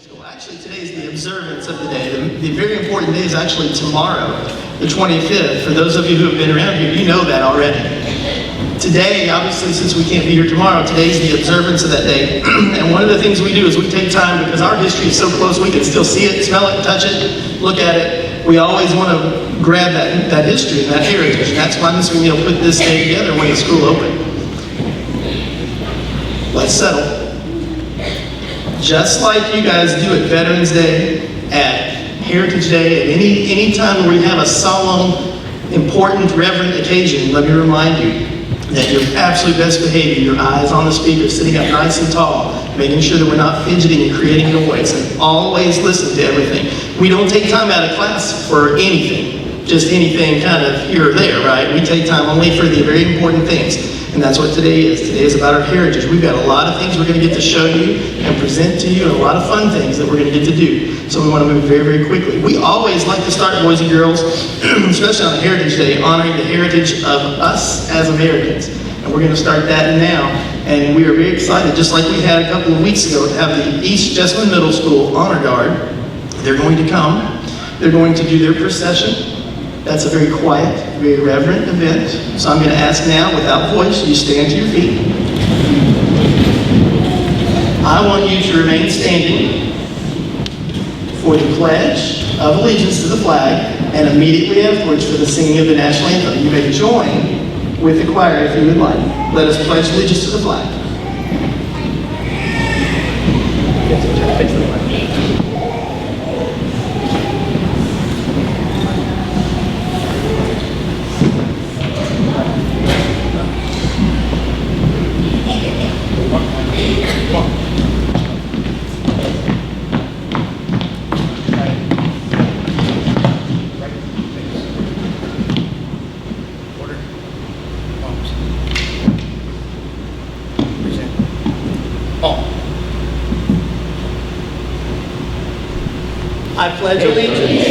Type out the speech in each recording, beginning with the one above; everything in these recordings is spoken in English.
School. Actually, today is the observance of the day. The very important day is actually tomorrow, the 25th. For those of you who have been around here, you know that already. Today, obviously, since we can't be here tomorrow, today is the observance of that day. And one of the things we do is we take time, because our history is so close, we can still see it, smell it, touch it, look at it. We always want to grab that history and that heritage. And that's why Ms. McNeil put this day together when the school opened. Let's settle. Just like you guys do at Veterans Day, at Heritage Day, at any time where we have a solemn, important, reverent occasion, let me remind you that your absolute best behavior, your eyes on the speaker, sitting up nice and tall, making sure that we're not fidgeting and creating noise, and always listen to everything. We don't take time out of class for anything, just anything kind of here or there, right? We take time only for the very important things. And that's what today is. Today is about our heritage. We've got a lot of things we're going to get to show you and present to you, and a lot of fun things that we're going to get to do. So we want to move very, very quickly. We always like to start, boys and girls, especially on Heritage Day, honoring the heritage of us as Americans. And we're going to start that now. And we are very excited, just like we had a couple of weeks ago, to have the East Jessamine Middle School Honor Guard. They're going to come. They're going to do their procession. That's a very quiet, very reverent event. So I'm going to ask now, without voice, you stand to your feet. I want you to remain standing for the Pledge of Allegiance to the flag, and immediately afterwards for the singing of the national anthem. You may join with the choir if you would like. Let us pledge allegiance to the flag. I pledge allegiance.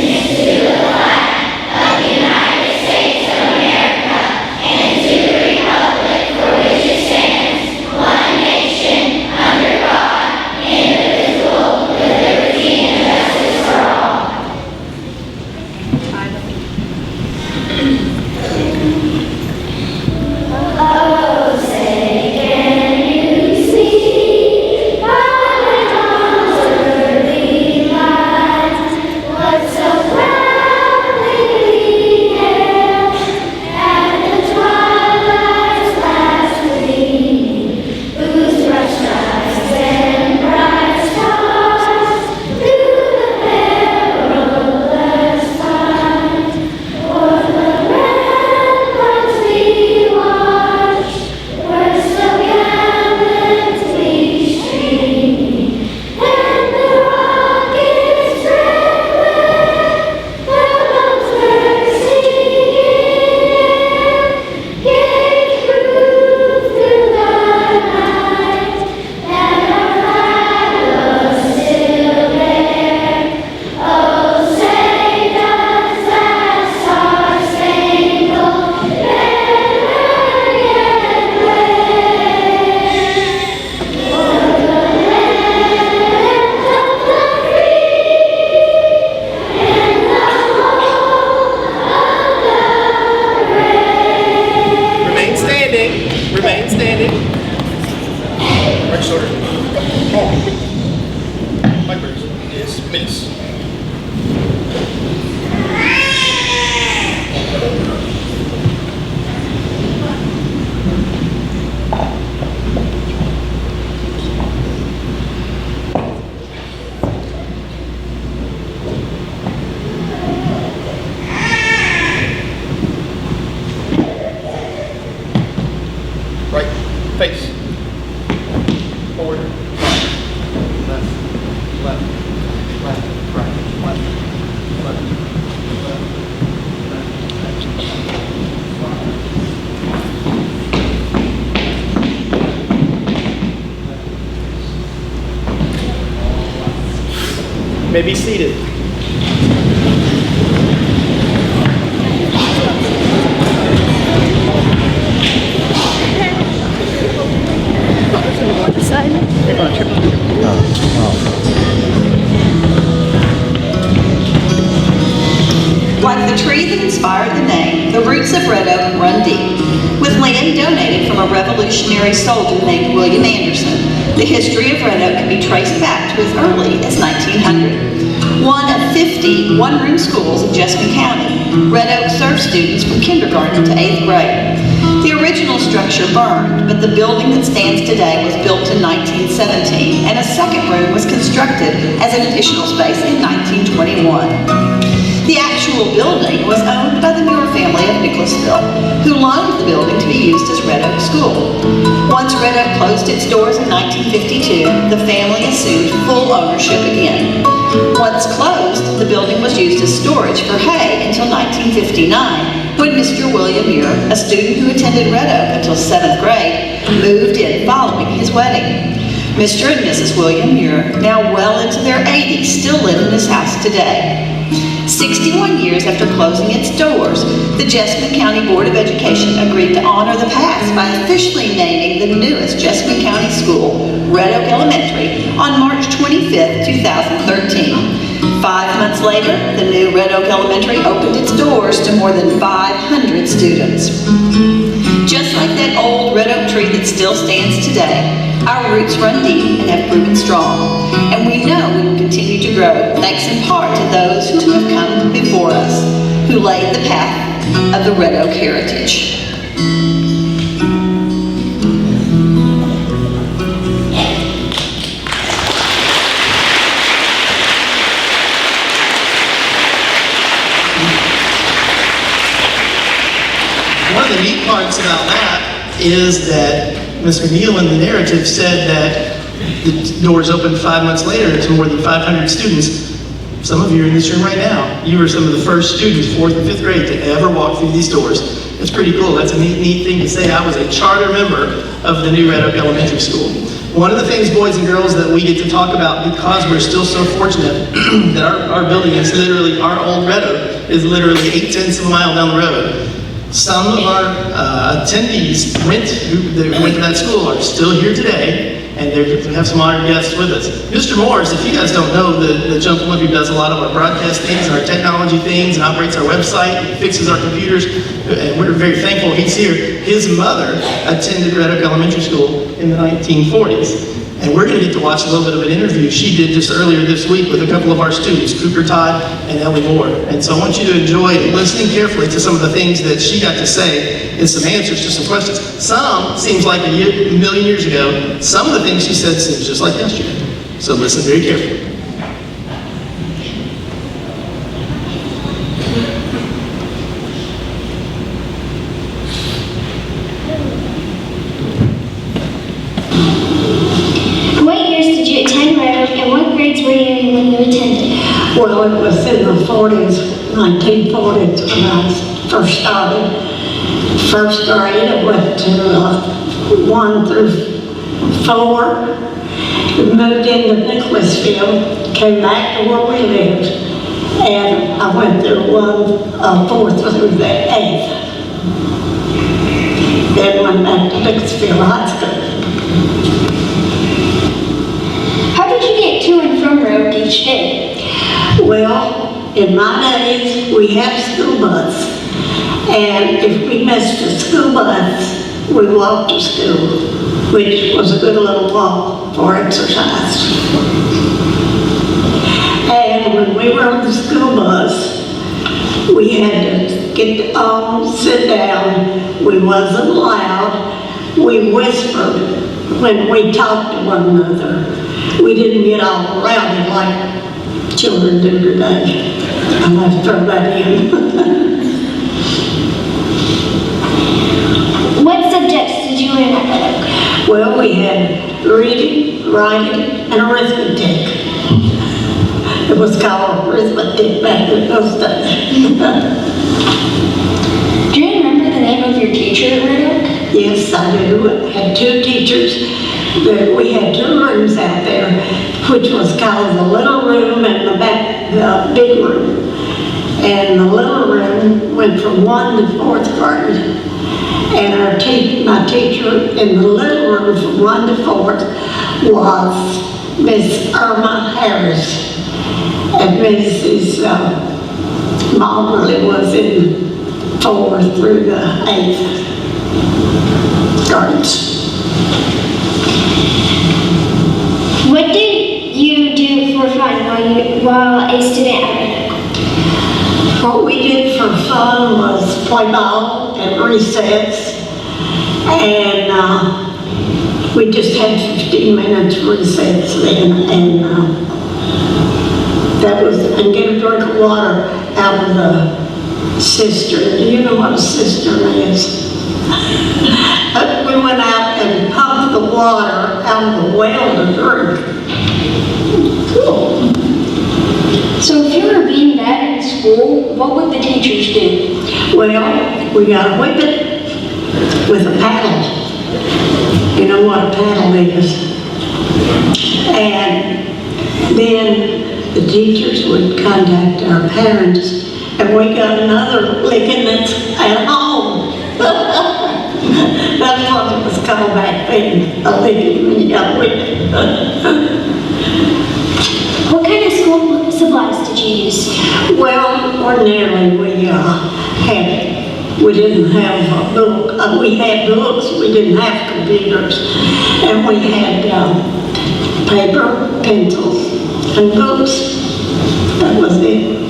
Remain standing. Right shoulder. My brace is miss. Right, face. Forward, left, left, left, right, left, left, left, left. May be seated. Side. Oh. inspired the name, the roots of Red Oak run deep. With land donated from a Revolutionary soldier named William Anderson, the history of Red Oak can be traced back to as early as 1900. One of 50 one-room schools in Jessamine County, Red Oak served students from kindergarten to 8th grade. The original structure burned, but the building that stands today was built in 1917, and a second room was constructed as an additional space in 1921. The actual building was owned by the Muir family of Nicholasville, who loaned the building to be used as Red Oak School. Once Red Oak closed its doors in 1952, the family assumed full ownership again. Once closed, the building was used as storage for hay until 1959, when Mr. William Muir, a student who attended Red Oak until 7th grade, moved in following his wedding. Mr. and Mrs. William Muir, now well into their 80s, still live in this house today. 61 years after closing its doors, the Jessamine County Board of Education agreed to honor the past by officially naming the newest Jessamine County school, Red Oak Elementary, on March 25, 2013. 5 months later, the new Red Oak Elementary opened its doors to more than 500 students. Just like that old red oak tree that still stands today, our roots run deep and have proven strong, and we know we will continue to grow, thanks in part to those who have come before us, who laid the path of the Red Oak heritage. One of the neat parts about that is that Ms. McNeil in the narrative said that the doors opened 5 months later to more than 500 students. Some of you are in this room right now. You were some of the first students, 4th and 5th grade, to ever walk through these doors. It's pretty cool. That's a neat thing to say. I was a charter member of the new Red Oak Elementary School. One of the things, boys and girls, that we get to talk about, because we're still so fortunate that our building is literally, our old Red Oak is literally 8/10 of a mile down the road. Some of our attendees who went to that school are still here today, and we have some honored guests with us. Mr. Morris, if you guys don't know, the gentleman who does a lot of our broadcast things and our technology things and operates our website and fixes our computers, and we're very thankful he's here. His mother attended Red Oak Elementary School in the 1940s. And we're going to get to watch a little bit of an interview she did just earlier this week with a couple of our students, Cooper Todd and Ellie Moore. And so I want you to enjoy listening carefully to some of the things that she got to say and some answers to some questions. Some seems like a million years ago. Some of the things she said seems just like yesterday. So listen very carefully. Well, it was in the 40s, 1940s when I first started. First grade, I went to 1 through 4. Moved into Nicholasville, came back to where we lived, and I went through 4th through the 8th. Then went back to Nicholasville High School. How did you get to and from Red Oak each day? Well, in my days, we had a school bus, and if we missed a school bus, we walked to school, which was a good little walk for exercise. And when we were on the school bus, we had to get on, sit down. We wasn't loud. We whispered when we talked to one another. We didn't get all rowdy like children do today. I'm going to throw that in. What subjects did you learn at Red Oak? Well, we had reading, writing, and arithmetic. It was called arithmetic back in those days. Do you remember the name of your teacher at Red Oak? Yes, I do. I had 2 teachers. We had 2 rooms out there, which was called the little room and the big room. And the little room went from 1 to 4th grade. And my teacher in the little room from 1 to 4th was Miss Irma Harris. And Mrs. Mobley was in 4th through the 8th grades. What did you do for fun while a student at Red Oak? What we did for fun was play ball at recess, and we just had 15 minutes recess then, and that was, and get a drink of water out of the cistern. Do you know what a cistern is? We went out and pumped the water out of the well to drink. Cool. So if you were being bad in school, what would the teachers do? Well, we got a whippet with a paddle. You know what a paddle is. And then the teachers would contact our parents, and we got another licking that's at home. That's what it was called back then, a licking when you got a whippet. What kind of school supplies did you use? Well, ordinarily we didn't have a book. We had books, we didn't have computers. And we had paper, pencils, and books. That was it.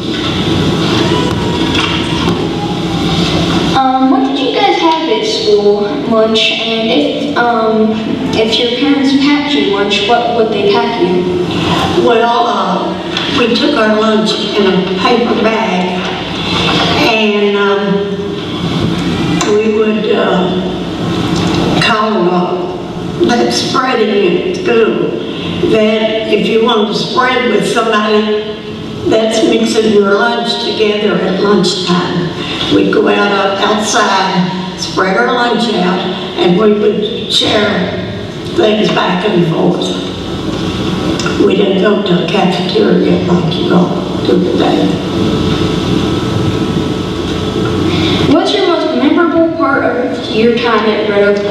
What did you guys have at school lunch? And if your parents packed you lunch, what would they pack you? Well, we took our lunch in a paper bag, and we would call that spreading at school, that if you wanted to spread with somebody, that's mixing your lunch together at lunchtime. We'd go outside, spread our lunch out, and we would share things back and forth. We didn't go to a cafeteria like you all do today. What's your most memorable part of your time at Red Oak?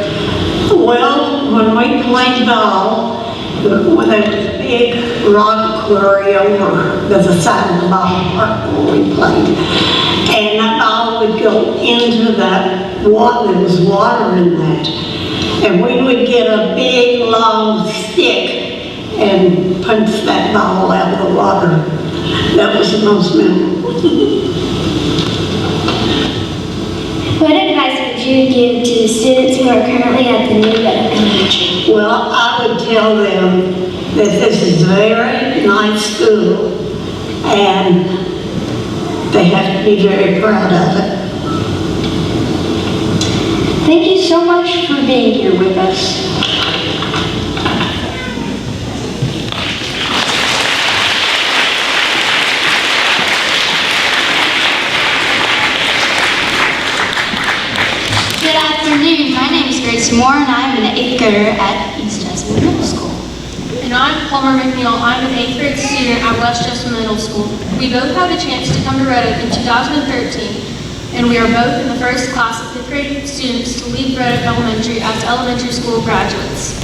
Well, when we played ball, there was a big rock quarry over the side of the ballpark where we played. And that ball would go into that water, there was water in that. And we would get a big long stick and punch that ball out of the water. That was the most memorable. What advice would you give to the students who are currently at the new Red Oak Elementary? Well, I would tell them that this is a very nice school and they have to be very proud of it. Thank you so much for being here with us. Good afternoon. My name is Grace Moore, and I am an 8th grader at East Jessamine Middle School. And I'm Palmer McNeil. I'm an 8th grade student at West Jessamine Middle School. We both had a chance to come to Red Oak in 2013, and we are both in the first class of 5th grade students to leave Red Oak Elementary as elementary school graduates.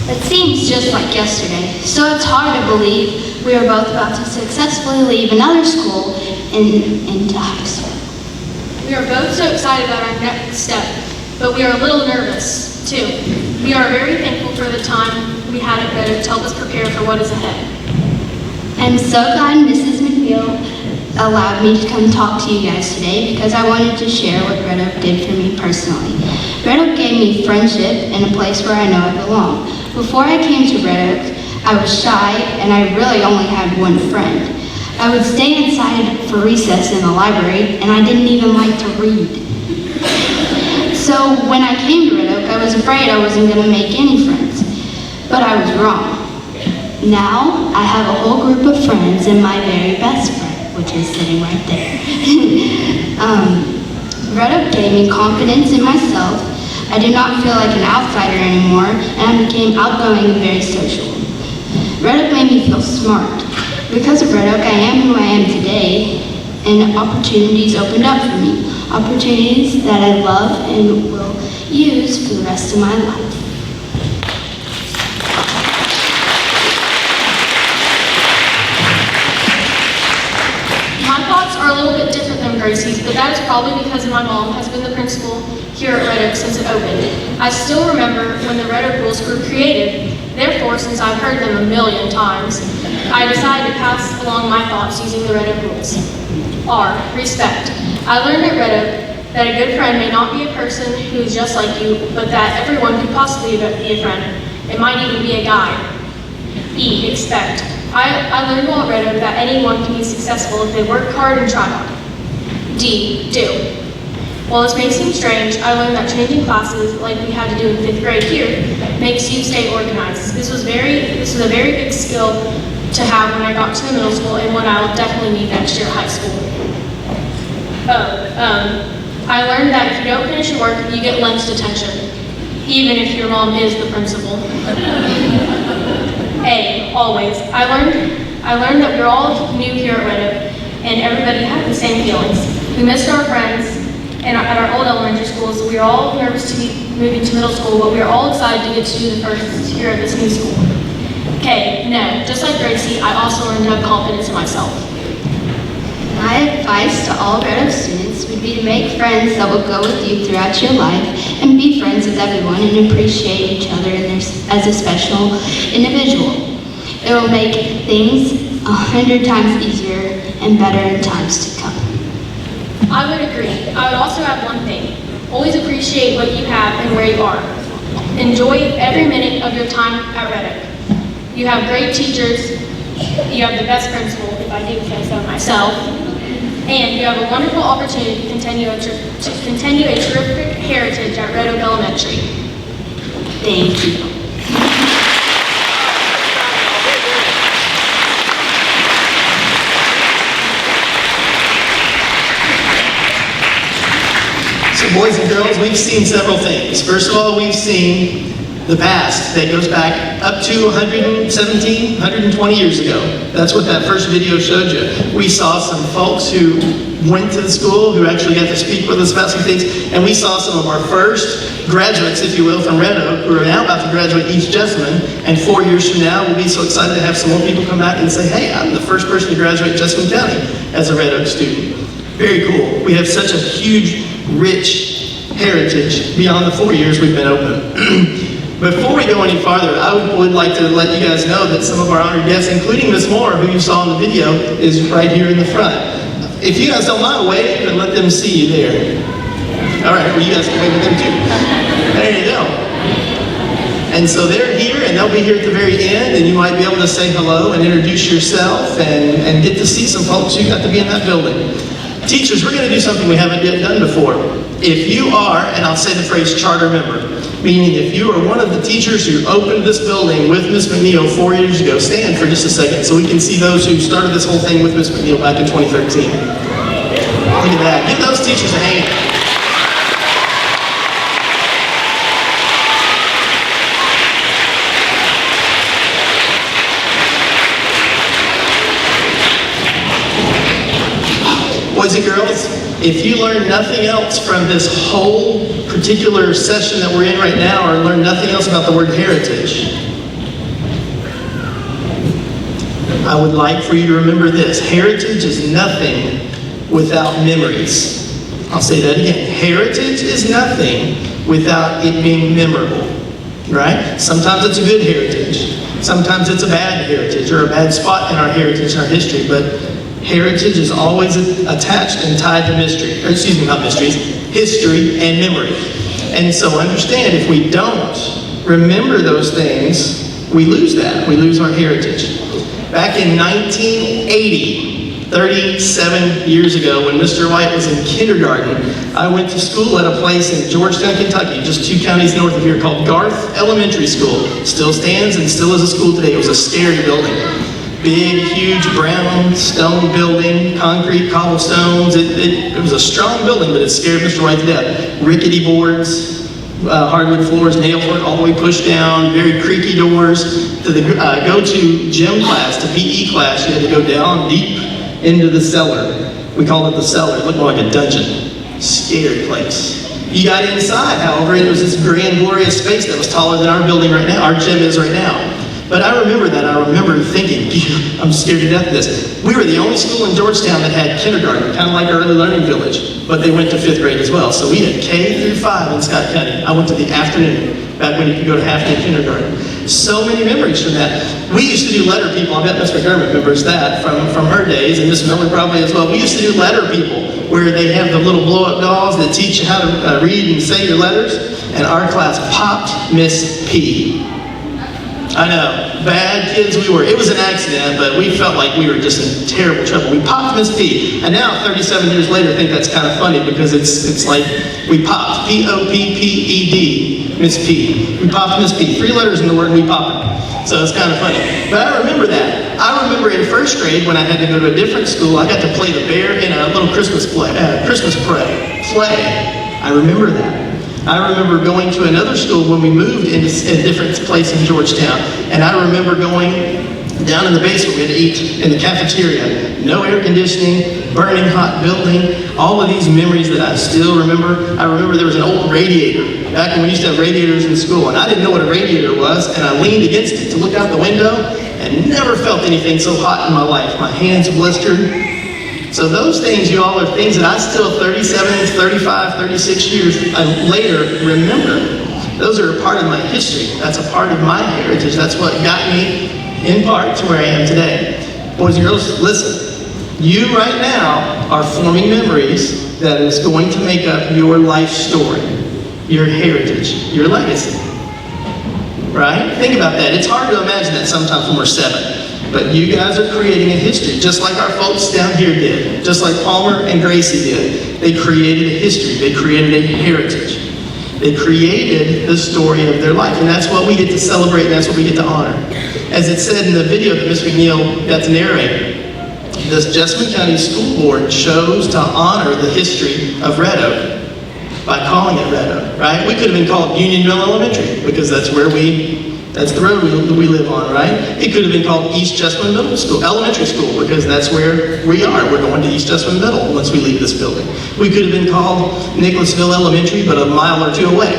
It seems just like yesterday, so it's hard to believe we are both about to successfully leave another school into high school. We are both so excited about our next step, but we are a little nervous, too. We are very thankful for the time we had at Red Oak to help us prepare for what is ahead. I'm so glad Mrs. McNeil allowed me to come talk to you guys today because I wanted to share what Red Oak did for me personally. Red Oak gave me friendship and a place where I know I belong. Before I came to Red Oak, I was shy and I really only had one friend. I would stay inside for recess in the library and I didn't even like to read. So when I came to Red Oak, I was afraid I wasn't going to make any friends. But I was wrong. Now I have a whole group of friends and my very best friend, which is sitting right there. Red Oak gave me confidence in myself. I did not feel like an outsider anymore, and I became outgoing and very social. Red Oak made me feel smart. Because of Red Oak, I am who I am today, and opportunities opened up for me. Opportunities that I love and will use for the rest of my life. My thoughts are a little bit different than Gracie's, but that that is probably because my mom has been the principal here at Red Oak since it opened. I still remember when the Red Oak rules were created. Therefore, since I've heard them a million times, I decided to pass along my thoughts using the Red Oak rules. R, respect. I learned at Red Oak that a good friend may not be a person who is just like you, but that everyone could possibly be a friend. It might even be a guide. E, expect. I learned while at Red Oak that anyone can be successful if they work hard and try hard. D, do. While this may seem strange, I learned that changing classes, like we had to do in 5th grade here, makes you stay organized. This was a very big skill to have when I got to the middle school and one I'll definitely need next year at high school. I learned that if you don't finish your work, you get lunch detention, even if your mom is the principal. A, always. I learned that we're all new here at Red Oak, and everybody had the same feelings. We missed our friends at our old elementary schools. We were all nervous to be moving to middle school, but we were all excited to get to do the first year at this new school. K, no. Just like Gracie, I also learned to have confidence in myself. My advice to all Red Oak students would be to make friends that will go with you throughout your life and be friends with everyone and appreciate each other as a special individual. It will make things 100 times easier and better in times to come. I would agree. I would also add one thing. Always appreciate what you have and where you are. Enjoy every minute of your time at Red Oak. You have great teachers, you have the best principal, if I do say so myself, and you have a wonderful opportunity to continue a terrific heritage at Red Oak Elementary. Thank you. So boys and girls, we've seen several things. First of all, we've seen the past that goes back up to 117, 120 years ago. That's what that first video showed you. We saw some folks who went to the school, who actually got to speak with us about some things, and we saw some of our first graduates, if you will, from Red Oak, who are now about to graduate East Jessamine, and 4 years from now, we'll be so excited to have some more people come back and say, hey, I'm the first person to graduate Jessamine County as a Red Oak student. Very cool. We have such a huge, rich heritage beyond the 4 years we've been open. Before we go any farther, I would like to let you guys know that some of our honored guests, including Miss Moore, who you saw in the video, is right here in the front. If you guys don't mind, wave and let them see you there. All right, well, you guys can wave at them too. There you go. And so they're here, and they'll be here at the very end, and you might be able to say hello and introduce yourself and get to see some folks who got to be in that building. Teachers, we're going to do something we haven't yet done before. If you are, and I'll say the phrase charter member, meaning if you are one of the teachers who opened this building with Ms. McNeil 4 years ago, stand for just a second so we can see those who started this whole thing with Ms. McNeil back in 2013. Look at that. Give those teachers a hand. Boys and girls, if you learn nothing else from this whole particular session that we're in right now, or learn nothing else about the word heritage, I would like for you to remember this. Heritage is nothing without memories. I'll say that again. Heritage is nothing without it being memorable, right? Sometimes it's a good heritage. Sometimes it's a bad heritage or a bad spot in our heritage and our history, but heritage is always attached and tied to history and memory. And so understand, if we don't remember those things, we lose that. We lose our heritage. Back in 1980, 37 years ago, when Mr. White was in kindergarten, I went to school at a place in Georgetown, Kentucky, just 2 counties north of here, called Garth Elementary School. Still stands and still is a school today. It was a scary building. Big, huge brown stone building, concrete cobblestones. It was a strong building, but it scared Mr. White to death. Rickety boards, hardwood floors, nails work all the way pushed down, very creaky doors. To go to gym class, to PE class, you had to go down deep into the cellar. We called it the cellar. It looked more like a dungeon. Scary place. You got inside, however, it was this grand, glorious space that was taller than our building right now, our gym is right now. But I remember that. I remember thinking, I'm scared to death of this. We were the only school in Georgetown that had kindergarten, kind of like our early learning village, but they went to 5th grade as well. So we had K through 5 in Scott County. I went to the afternoon, back when you could go to half-day kindergarten. So many memories from that. We used to do letter people. I bet Miss McDermott remembers that from her days, and Miss Miller probably as well. We used to do letter people, where they have the little blow-up dolls that teach you how to read and say your letters. And our class popped Miss P. I know, bad kids we were. It was an accident, but we felt like we were just in terrible trouble. We popped Miss P. And now, 37 years later, I think that's kind of funny because it's like we popped, P-O-P-P-E-D, Miss P. We popped Miss P. 3 letters in the word we popped. So it's kind of funny. But I remember that. I remember in 1st grade when I had to go to a different school, I got to play the bear in a little Christmas play. I remember that. I remember going to another school when we moved into a different place in Georgetown, and I remember going down in the basement. We had to eat in the cafeteria. No air conditioning, burning hot building, all of these memories that I still remember. I remember there was an old radiator back when we used to have radiators in school, and I didn't know what a radiator was, and I leaned against it to look out the window and never felt anything so hot in my life. My hands blistered. So those things, you all, are things that I still 37, 35, 36 years later remember. Those are a part of my history. That's a part of my heritage. That's what got me in part to where I am today. Boys and girls, listen. You right now are forming memories that is going to make up your life story, your heritage, your legacy. Right? Think about that. It's hard to imagine that sometimes when we're 7. But you guys are creating a history, just like our folks down here did, just like Palmer and Gracie did. They created a history. They created a heritage. They created the story of their life, and that's what we get to celebrate, and that's what we get to honor. As it said in the video that Ms. McNeil got to narrate, the Jessamine County School Board chose to honor the history of Red Oak by calling it Red Oak, right? We could have been called Union Mill Elementary, because that's the road we live on, right? It could have been called East Jessamine Middle School, Elementary School, because that's where we are. We're going to East Jessamine Middle once we leave this building. We could have been called Nicholasville Elementary, but a mile or 2 away.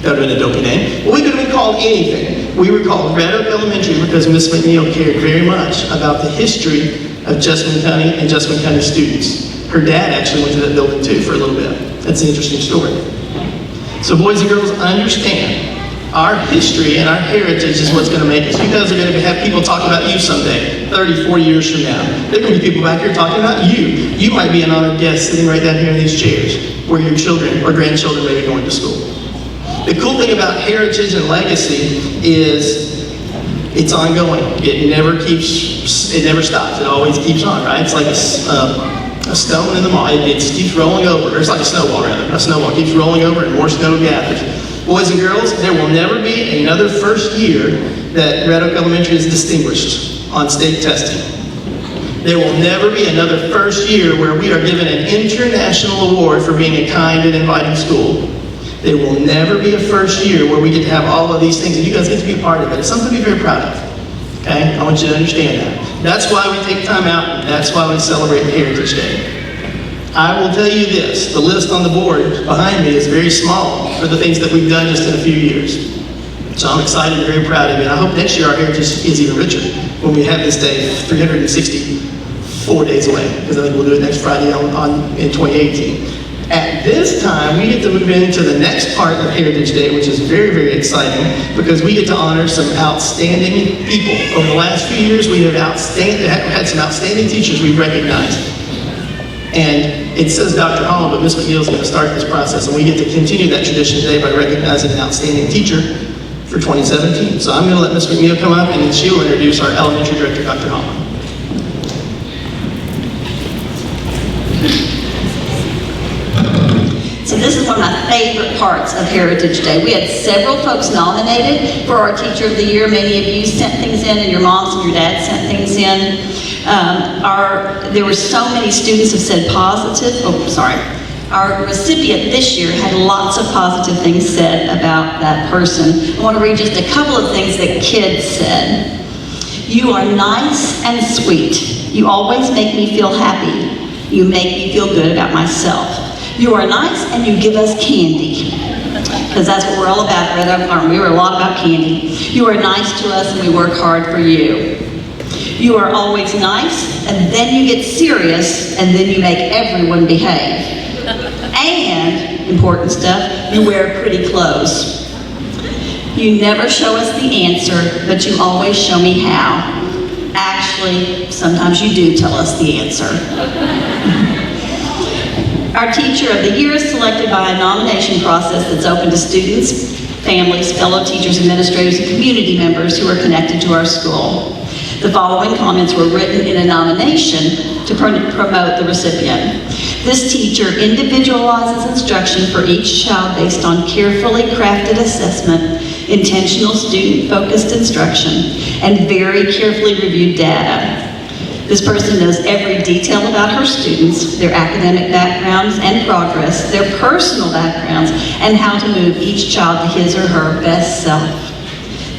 That would have been a dopey name. Well, we could have been called anything. We were called Red Oak Elementary because Miss McNeil cared very much about the history of Jessamine County and Jessamine County students. Her dad actually went to that building too for a little bit. That's an interesting story. So boys and girls, understand, our history and our heritage is what's going to make us. You guys are going to have people talk about you someday, 30, 40 years from now. There are going to be people back here talking about you. You might be an honored guest sitting right down here in these chairs where your children or grandchildren may be going to school. The cool thing about heritage and legacy is it's ongoing. It never stops. It always keeps on, right? It's like a stone in the mall. It keeps rolling over. It's like a snowball, rather. A snowball keeps rolling over and more snow gathers. Boys and girls, there will never be another first year that Red Oak Elementary is distinguished on state testing. There will never be another first year where we are given an international award for being a kind and inviting school. There will never be a first year where we get to have all of these things, and you guys get to be a part of it. It's something to be very proud of. Okay? I want you to understand that. That's why we take time out, and that's why we celebrate Heritage Day. I will tell you this, the list on the board behind me is very small for the things that we've done just in a few years. So I'm excited and very proud of it. I hope next year our heritage is even richer when we have this day 364 days away, because I think we'll do it next Friday in 2018. At this time, we get to move into the next part of Heritage Day, which is very, very exciting, because we get to honor some outstanding people. Over the last few years, we have had some outstanding teachers we've recognized. And it says Dr. Holland, but Ms. McNeil is going to start this process, and we get to continue that tradition today by recognizing an outstanding teacher for 2017. So I'm going to let Ms. McNeil come up, and then she'll introduce our elementary director, Dr. Holland. So this is one of my favorite parts of Heritage Day. We had several folks nominated for our Teacher of the Year. Many of you sent things in, and your moms and your dads sent things in. There were so many students who said positive. Our recipient this year had lots of positive things said about that person. I want to read just a couple of things that kids said. You are nice and sweet. You always make me feel happy. You make me feel good about myself. You are nice and you give us candy. because that's what we're all about at Red Oak Farm. We were a lot about candy. You are nice to us and we work hard for you. You are always nice, and then you get serious, and then you make everyone behave. And, important stuff, you wear pretty clothes. You never show us the answer, but you always show me how. Actually, sometimes you do tell us the answer. Our Teacher of the Year is selected by a nomination process that's open to students, families, fellow teachers, administrators, and community members who are connected to our school. The following comments were written in a nomination to promote the recipient. This teacher individualizes instruction for each child based on carefully crafted assessment, intentional student-focused instruction, and very carefully reviewed data. This person knows every detail about her students, their academic backgrounds and progress, their personal backgrounds, and how to move each child to his or her best self.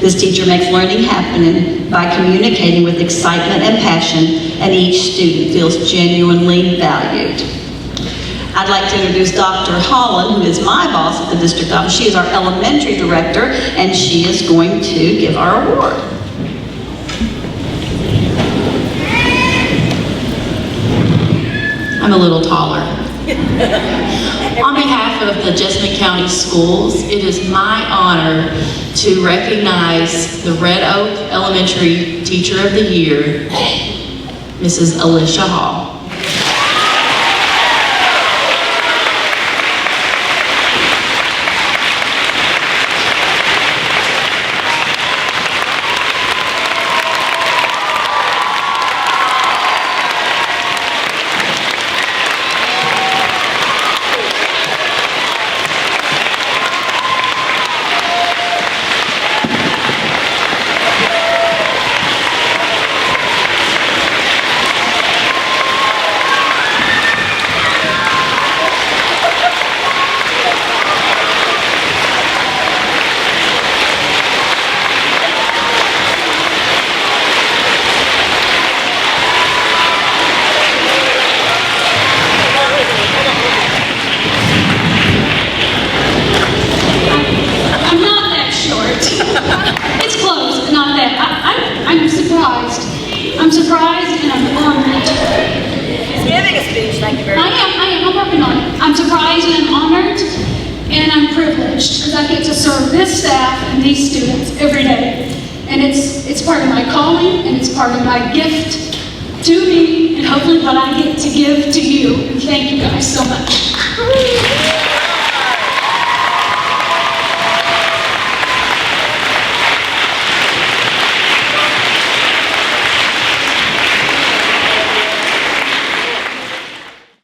This teacher makes learning happen by communicating with excitement and passion, and each student feels genuinely valued. I'd like to introduce Dr. Holland, who is my boss at the district office. She is our elementary director, and she is going to give our award. I'm a little taller. On behalf of the Jessamine County Schools, it is my honor to recognize the Red Oak Elementary Teacher of the Year, Mrs. Alicia Hall. I'm surprised and I'm honored. She's giving a speech, thank you very much. I am, I'm working on it. I'm surprised and I'm honored and I'm privileged because I get to serve this staff and these students every day. And it's part of my calling and it's part of my gift to me and hopefully what I get to give to you. And thank you guys so much.